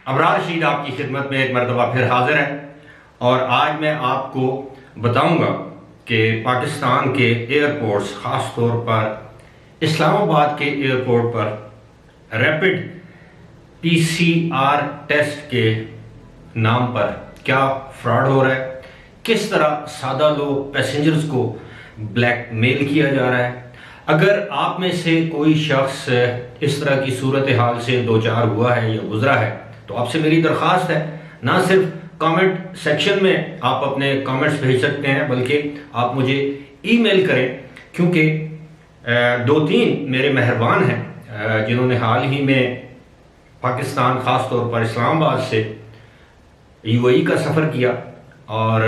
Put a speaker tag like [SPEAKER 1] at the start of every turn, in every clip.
[SPEAKER 1] अबरार रशीद आपकी खिदमत में एक मरतबा फिर हाजिर है और आज मैं आपको बताऊंगा कि पाकिस्तान के एयरपोर्ट्स, ख़ास तौर पर इस्लामाबाद के एयरपोर्ट पर रैपिड पीसीआर टेस्ट के नाम पर क्या फ्रॉड हो रहा है, किस तरह सादा लोग पैसेंजर्स को ब्लैकमेल किया जा रहा है। अगर आप में से कोई शख्स इस तरह की सूरत हाल से दो चार हुआ है या गुजरा है तो आपसे मेरी दरख्वास्त है, ना सिर्फ कमेंट सेक्शन में आप अपने कमेंट्स भेज सकते हैं बल्कि आप मुझे ईमेल करें, क्योंकि दो तीन मेरे मेहरबान हैं जिन्होंने हाल ही में पाकिस्तान, ख़ास तौर पर इस्लामाबाद से यूएई का सफ़र किया। और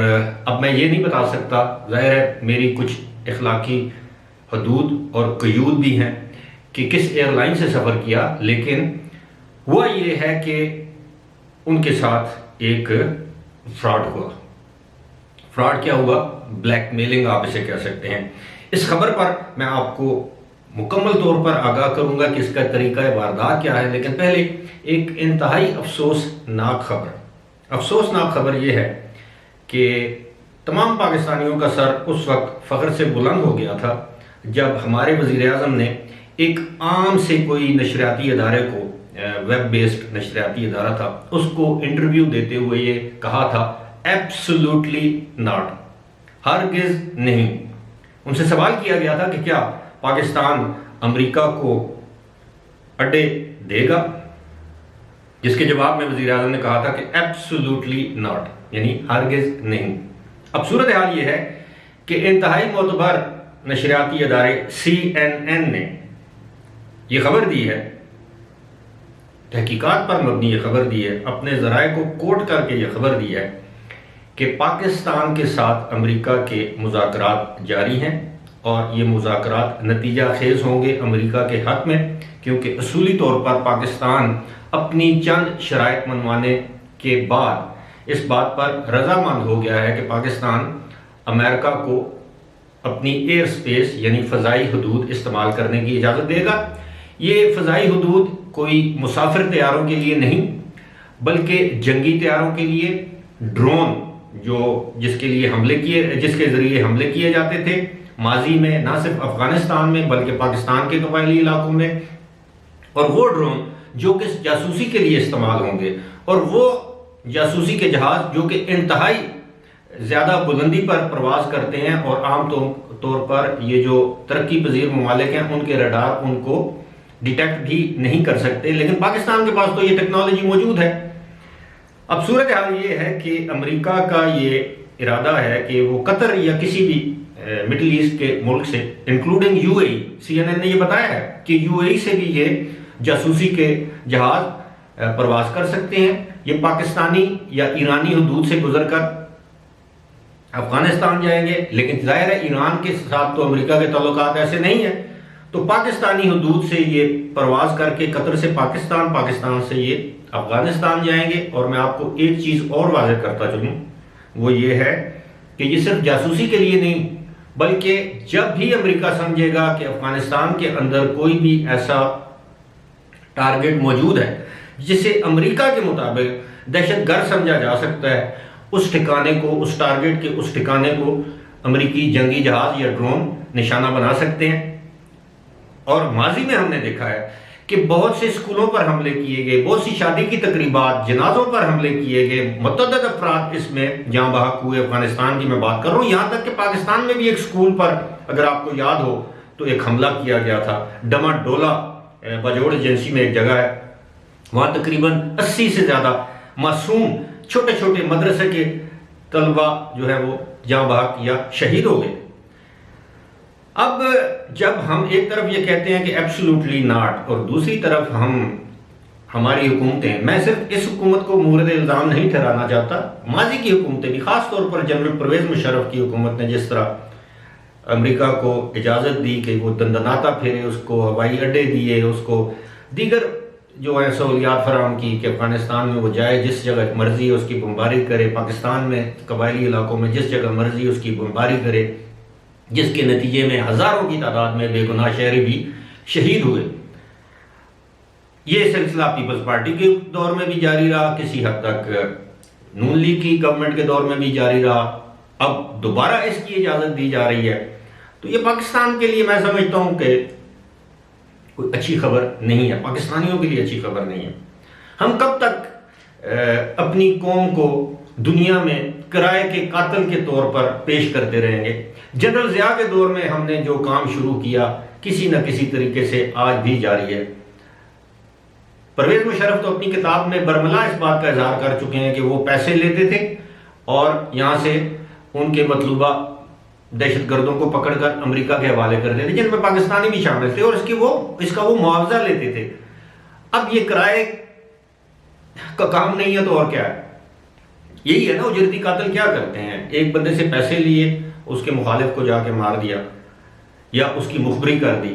[SPEAKER 1] अब मैं ये नहीं बता सकता, ज़ाहिर है मेरी कुछ इखलाकी हदूद और क़यूद भी हैं कि किस एयरलाइन से सफ़र किया, लेकिन हुआ ये है कि उनके साथ एक फ्रॉड हुआ। फ्रॉड क्या हुआ? ब्लैकमेलिंग आप इसे कह सकते हैं। इस खबर पर मैं आपको मुकम्मल तौर पर आगाह करूंगा कि इसका तरीका वारदात क्या है, लेकिन पहले एक इंतहाई अफसोसनाक खबर यह है कि तमाम पाकिस्तानियों का सर उस वक्त फ़ख्र से बुलंद हो गया था जब हमारे वज़ीर आज़म ने एक आम से कोई नशरियाती अदारे को, वेब बेस्ड नशरियाती अदारा था, उसको इंटरव्यू देते हुए ये कहा था एब्सोल्युटली नॉट, हरगिज नहीं। उनसे सवाल किया गया था कि क्या पाकिस्तान अमेरिका को अड्डे देगा, जिसके जवाब में वज़ीर आज़म ने कहा था कि एब्सोल्युटली नॉट, यानी हरगिज नहीं। अब सूरत हाल ये है कि इंतहाई मोतबर नशरियाती अदारे CNN ने यह खबर दी है, तहकीकात पर मबनी ये खबर दी है, अपने ज़राए को कोट करके ये खबर दी है कि पाकिस्तान के साथ अमेरिका के मुज़ाकरात जारी हैं और ये मुज़ाकरात नतीजा खेज़ होंगे अमेरिका के हक़ में, क्योंकि असूली तौर पर पाकिस्तान अपनी चंद शराइत मनवाने के बाद इस बात पर रजामंद हो गया है कि पाकिस्तान अमेरिका को अपनी एयर स्पेस यानी फ़ज़ाई हदूद इस्तेमाल करने की इजाज़त देगा। ये फ़ज़ाई हदूद कोई मुसाफिर तैयारों के लिए नहीं बल्कि जंगी तैयारों के लिए, ड्रोन जिसके ज़रिए हमले किए जाते थे माजी में, ना सिर्फ अफ़गानिस्तान में बल्कि पाकिस्तान के कबायली इलाकों में, और वो ड्रोन जो कि जासूसी के लिए इस्तेमाल होंगे, और वो जासूसी के जहाज़ जो कि इंतहाई ज़्यादा बुलंदी पर प्रवास करते हैं और आम तौर पर ये जो तरक्की पजीर ममालिक हैं उनके रडार उनको डिटेक्ट भी नहीं कर सकते, लेकिन पाकिस्तान के पास तो ये टेक्नोलॉजी मौजूद है। अब सूरत हाल ये है कि अमेरिका का ये इरादा है कि वो कतर या किसी भी मिडिल ईस्ट के मुल्क से, इंक्लूडिंग यूएई, CNN ने ये बताया है कि यूएई से भी ये जासूसी के जहाज प्रवास कर सकते हैं। ये पाकिस्तानी या ईरानी हदूद से गुजरकर अफगानिस्तान जाएंगे, लेकिन जाहिर है ईरान के साथ तो अमेरिका के ताल्लुकात ऐसे नहीं है, तो पाकिस्तानी हदूद से ये प्रवास करके कतर से पाकिस्तान, पाकिस्तान से ये अफगानिस्तान जाएंगे। और मैं आपको एक चीज़ और वाज़ेह करता चलूँ, वो ये है कि ये सिर्फ जासूसी के लिए नहीं बल्कि जब भी अमेरिका समझेगा कि अफगानिस्तान के अंदर कोई भी ऐसा टारगेट मौजूद है जिसे अमेरिका के मुताबिक दहशतगर्द समझा जा सकता है, उस ठिकाने को, उस टारगेट के उस ठिकाने को अमेरिकी जंगी जहाज या ड्रोन निशाना बना सकते हैं। और माजी में हमने देखा है कि बहुत से स्कूलों पर हमले किए गए, बहुत सी शादी की तकरीबात, जनाजों पर हमले किए गए, मुतअद्दिद अफराद इसमें जाँ बहक हुए। अफगानिस्तान की मैं बात कर रहा हूँ, यहाँ तक कि पाकिस्तान में भी एक स्कूल पर, अगर आपको याद हो, तो एक हमला किया गया था। डमाडोला बाजोड़ एजेंसी में एक जगह है, वहाँ तकरीबन 80 से ज़्यादा मासूम छोटे छोटे मदरसे के तलबा जो है वो जाँ बहक या शहीद हो गए। अब जब हम एक तरफ ये कहते हैं कि एब्सोल्युटली नॉट और दूसरी तरफ हमारी हुकूमतें, मैं सिर्फ इस हुकूमत को मूरद इल्ज़ाम नहीं ठहराना चाहता, माजी की हुकूमतें भी, ख़ास तौर पर जनरल परवेज़ मुशर्रफ की हुकूमत ने जिस तरह अमेरिका को इजाज़त दी कि वो दंदनाता फेरे, उसको हवाई अड्डे दिए, उसको दीगर जो है सहूलियात फराहम की कि अफगानिस्तान में वो जाए, जिस जगह मर्जी उसकी बमबारी करे, पाकिस्तान में कबायली इलाकों में जिस जगह मर्जी उसकी बमबारी करे, जिसके नतीजे में हज़ारों की तादाद में बेगुनाह शहरी भी शहीद हुए। ये सिलसिला पीपल्स पार्टी के दौर में भी जारी रहा, किसी हद तक नून लीग की गवर्नमेंट के दौर में भी जारी रहा, अब दोबारा इसकी इजाजत दी जा रही है। तो ये पाकिस्तान के लिए मैं समझता हूं कि कोई अच्छी खबर नहीं है, पाकिस्तानियों के लिए अच्छी खबर नहीं है। हम कब तक अपनी कौम को दुनिया में किराए के कातिल के तौर पर पेश करते रहेंगे? जनरल ज़िया के दौर में हमने जो काम शुरू किया किसी न किसी तरीके से आज भी जारी है। परवेज मुशर्रफ तो अपनी किताब में बरमला इस बात का इजहार कर चुके हैं कि वो पैसे लेते थे और यहां से उनके मतलूबा दहशतगर्दों को पकड़कर अमेरिका के हवाले कर देते, जिनमें पाकिस्तानी भी शामिल थे, और इसका वो मुआवजा लेते थे। अब ये किराए का काम नहीं है तो और क्या है? यही है ना, उजरती कातिल क्या करते हैं, एक बंदे से पैसे लिए, उसके मुखालिफ को जाके मार दिया या उसकी मुखबरी कर दी।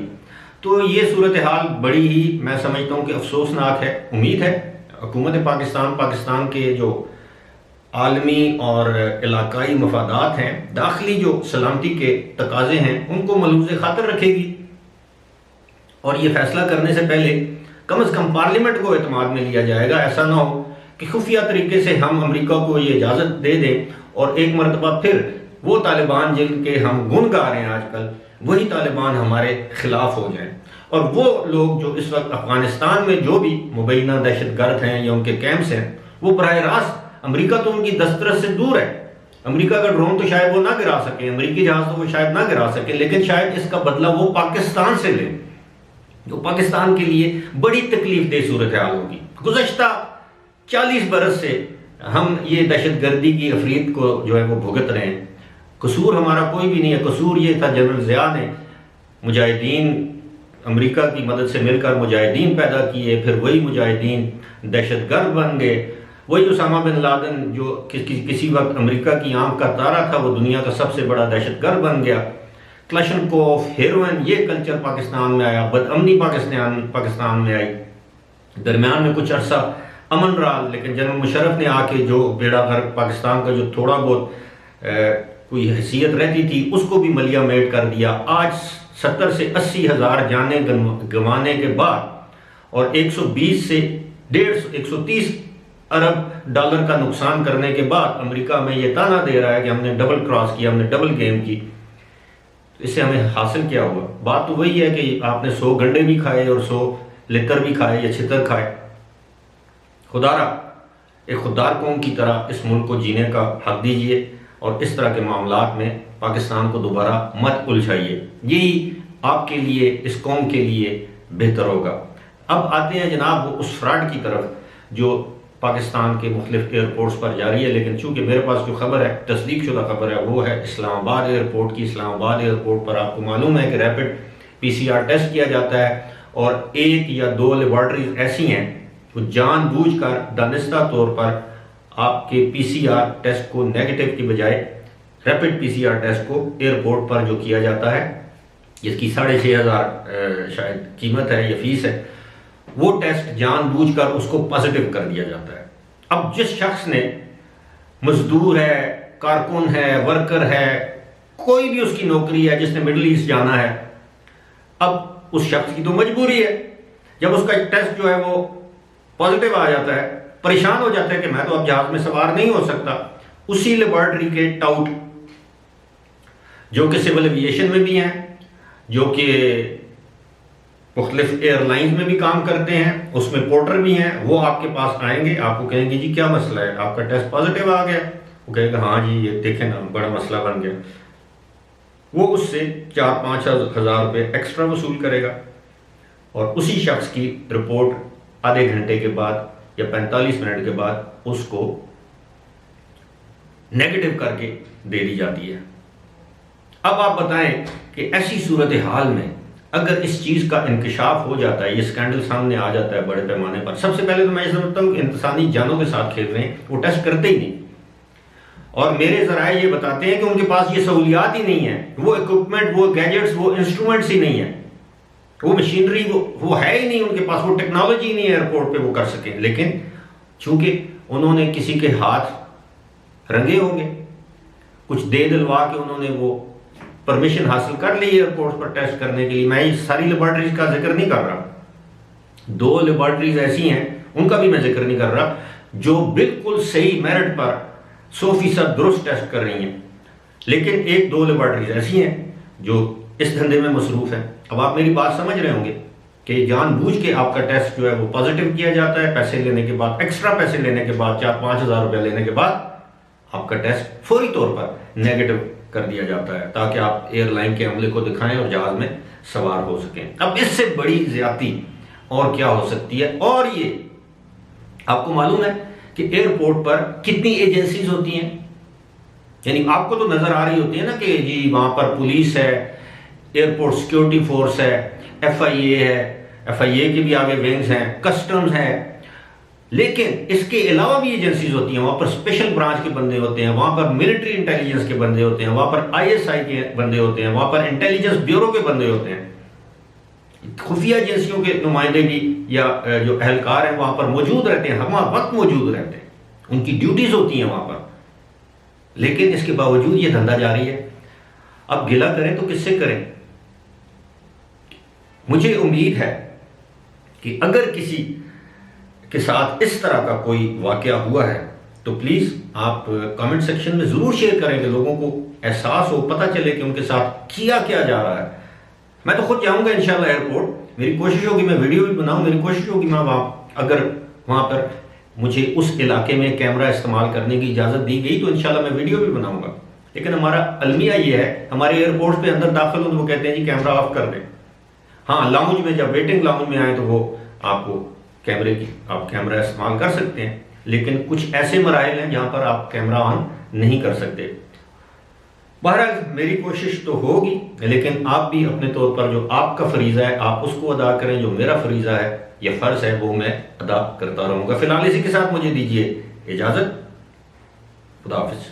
[SPEAKER 1] तो ये सूरत हाल बड़ी ही मैं समझता हूँ कि अफसोसनाक है। उम्मीद है हुकूमत पाकिस्तान के जो आलमी और इलाकाई मफादात हैं, दाखिली जो सलामती के तकाजे हैं, उनको मलूज़ खातर रखेगी और ये फैसला करने से पहले कम से कम पार्लियामेंट को एतमाद में लिया जाएगा। ऐसा ना हो कि खुफिया तरीके से हम अमेरिका को ये इजाज़त दे दें और एक मरतबा फिर वो तालिबान जिनके हम गुण गा रहे हैं आजकल, वही तालिबान हमारे खिलाफ हो जाएं। और वो लोग जो इस वक्त अफगानिस्तान में जो भी मुबैना दहशतगर्द हैं या उनके कैंप्स हैं, वो बराह रास्त, अमेरिका तो उनकी दस्तरस से दूर है, अमेरिका का ड्रोन तो शायद वो ना गिरा सके, अमेरिकी जहाज तो वो शायद ना गिरा सके, लेकिन शायद इसका बदला वो पाकिस्तान से ले, जो पाकिस्तान के लिए बड़ी तकलीफ दे सूरत हाल होगी। गुज़श्ता 40 बरस से हम ये दहशतगर्दी की अफरीद को जो है वो भुगत रहे हैं। कसूर हमारा कोई भी नहीं है, कसूर ये था जनरल ज़िया ने मुजाहिदीन अमेरिका की मदद से मिलकर मुजाहिदीन पैदा किए, फिर वही मुजाहिदीन दहशतगर्द बन गए। वही उसामा बिन लादेन जो किसी वक्त अमेरिका की आंख का तारा था, वो दुनिया का सबसे बड़ा दहशतगर्द बन गया। क्लशनकोफ, हेरोइन, ये कल्चर पाकिस्तान में आया, बदअमनी पाकिस्तान में आई। दरमियान में कुछ अरसा अमन रहा, लेकिन जनरल मुशर्रफ ने आके जो बेड़ा गर्क पाकिस्तान का जो थोड़ा बहुत कोई हैसियत रहती थी उसको भी मलिया मेट कर दिया। आज 70 से 80 हज़ार जाने गंवाने के बाद और 120 से 130 अरब डॉलर का नुकसान करने के बाद अमेरिका में ये ताना दे रहा है कि हमने डबल क्रॉस किया, हमने डबल गेम की। तो इससे हमें हासिल क्या हुआ? बात तो वही है कि आपने 100 गंडे भी खाए और 100 लितर भी खाए या छितर खाए। खुदारा एक खुददार कौम की तरह इस मुल्क को जीने का हक दीजिए और इस तरह के मामलात में पाकिस्तान को दोबारा मत उलझाइए। यही आपके लिए, इस कौम के लिए बेहतर होगा। अब आते हैं जनाब वो उस फ्रॉड की तरफ जो पाकिस्तान के मुख्तलिफ एयरपोर्ट्स पर जारी है, लेकिन चूंकि मेरे पास जो खबर है, तस्दीक शुदा खबर है, वो है इस्लामाबाद एयरपोर्ट की। इस्लामाबाद एयरपोर्ट पर आपको मालूम है कि रैपिड PCR टेस्ट किया जाता है और 1 या 2 लेबॉर्ट्रीज ऐसी हैं वो जानबूझकर दानिस्ता तौर पर आपके PCR टेस्ट को नेगेटिव की बजाय रैपिड PCR टेस्ट को एयरपोर्ट पर जो किया जाता है, जिसकी 6,500 शायद कीमत है या फीस है, वो टेस्ट जानबूझकर उसको पॉजिटिव कर दिया जाता है। अब जिस शख्स ने, मजदूर है, कारकुन है, वर्कर है, कोई भी उसकी नौकरी है, जिसने मिडिल ईस्ट जाना है, अब उस शख्स की तो मजबूरी है, जब उसका टेस्ट जो है वो पॉजिटिव आ जाता है, परेशान हो जाता है कि मैं तो अब जहाज में सवार नहीं हो सकता। उसी लेबॉर्ट्री के टाउट जो कि सिविल एविएशन में भी हैं, जो कि मुख्तलिफ एयरलाइंस में भी काम करते हैं, उसमें पोर्टर भी हैं, वो आपके पास आएंगे, आपको कहेंगे जी क्या मसला है, आपका टेस्ट पॉजिटिव आ गया। वो कहेगा हाँ जी ये देखें ना बड़ा मसला बन गया। वो उससे 4-5 हज़ार रुपये एक्स्ट्रा वसूल करेगा और उसी शख्स की रिपोर्ट आधे घंटे के बाद या 45 मिनट के बाद उसको नेगेटिव करके दे दी जाती है। अब आप बताएं कि ऐसी सूरत हाल में अगर इस चीज़ का इंकशाफ हो जाता है, ये स्कैंडल सामने आ जाता है बड़े पैमाने पर, सबसे पहले तो मैं ये समझता हूँ कि इंसानी जानों के साथ खेल रहे हैं, वो टेस्ट करते ही नहीं। और मेरे ज़राए ये बताते हैं कि उनके पास ये सहूलियात ही नहीं है, वो इक्विपमेंट, वो गैजेट्स, वो इंस्ट्रूमेंट्स ही नहीं है, वो मशीनरी वो है ही नहीं उनके पास, वो टेक्नोलॉजी नहीं है एयरपोर्ट पे वो कर सकें। लेकिन चूंकि उन्होंने किसी के हाथ रंगे होंगे, कुछ दे दिलवा के उन्होंने वो परमिशन हासिल कर ली एयरपोर्ट पर टेस्ट करने के लिए। मैं ये सारी लेबॉर्ट्रीज का जिक्र नहीं कर रहा, 2 लेबॉर्ट्रीज ऐसी हैं, उनका भी मैं जिक्र नहीं कर रहा, जो बिल्कुल सही मेरिट पर 100% दुरुस्त टेस्ट कर रही हैं, लेकिन 1-2 लेबॉर्ट्रीज ऐसी हैं जो इस धंधे में मसरूफ हैं। अब आप मेरी बात समझ रहे होंगे कि जानबूझ के आपका टेस्ट जो है वो पॉजिटिव किया जाता है, पैसे लेने के बाद, एक्स्ट्रा पैसे लेने के बाद, 4-5 हज़ार रुपये लेने के बाद आपका टेस्ट फौरी तौर पर नेगेटिव कर दिया जाता है, ताकि आप एयरलाइन के अमले को दिखाएं और जहाज में सवार हो सकें। अब इससे बड़ी ज्यादती और क्या हो सकती है? और ये आपको मालूम है कि एयरपोर्ट पर कितनी एजेंसीज होती हैं? यानी आपको तो नजर आ रही होती है ना कि जी वहां पर पुलिस है, एयरपोर्ट सिक्योरिटी फोर्स है, FIA है, FIA के भी आगे विंग्स हैं, कस्टम्स है, लेकिन इसके अलावा भी एजेंसीज होती हैं। वहां पर स्पेशल ब्रांच के बंदे होते हैं, वहां पर मिलिट्री इंटेलिजेंस के बंदे होते हैं, वहां पर ISI के बंदे होते हैं, वहां पर इंटेलिजेंस ब्यूरो के बंदे होते हैं, खुफिया एजेंसियों के नुमाइंदे भी या जो अहलकार हैं वहां पर मौजूद रहते हैं, हर वक्त मौजूद रहते हैं, उनकी ड्यूटीज होती हैं वहां पर। लेकिन इसके बावजूद ये धंधा जारी है। अब गिला करें तो किससे करें? मुझे उम्मीद है कि अगर किसी के साथ इस तरह का कोई वाकया हुआ है तो प्लीज आप कमेंट सेक्शन में जरूर शेयर करें कि लोगों को एहसास हो, पता चले कि उनके साथ किया क्या जा रहा है। मैं तो खुद जाऊंगा इंशाल्लाह एयरपोर्ट, मेरी कोशिश होगी मैं वीडियो भी बनाऊं, मेरी कोशिश होगी मैं अगर वहां पर मुझे उस इलाके में कैमरा इस्तेमाल करने की इजाजत दी गई तो इंशाल्लाह मैं वीडियो भी बनाऊंगा। लेकिन हमारा अलमिया ये है, हमारे एयरपोर्ट पे अंदर दाखिल हो तो वो कहते हैं जी कैमरा ऑफ कर दें। हाँ, लाउंज में जब वेटिंग लाउंज में आए तो वो आपको आप कैमरा इस्तेमाल कर सकते हैं, लेकिन कुछ ऐसे मराइल हैं जहां पर आप कैमरा ऑन नहीं कर सकते। बहरहाल मेरी कोशिश तो होगी, लेकिन आप भी अपने तौर पर जो आपका फरीजा है आप उसको अदा करें, जो मेरा फरीजा है या फर्ज है वो मैं अदा करता रहूंगा। फिलहाल इसी के साथ मुझे दीजिए इजाजत। खुदा हाफिज।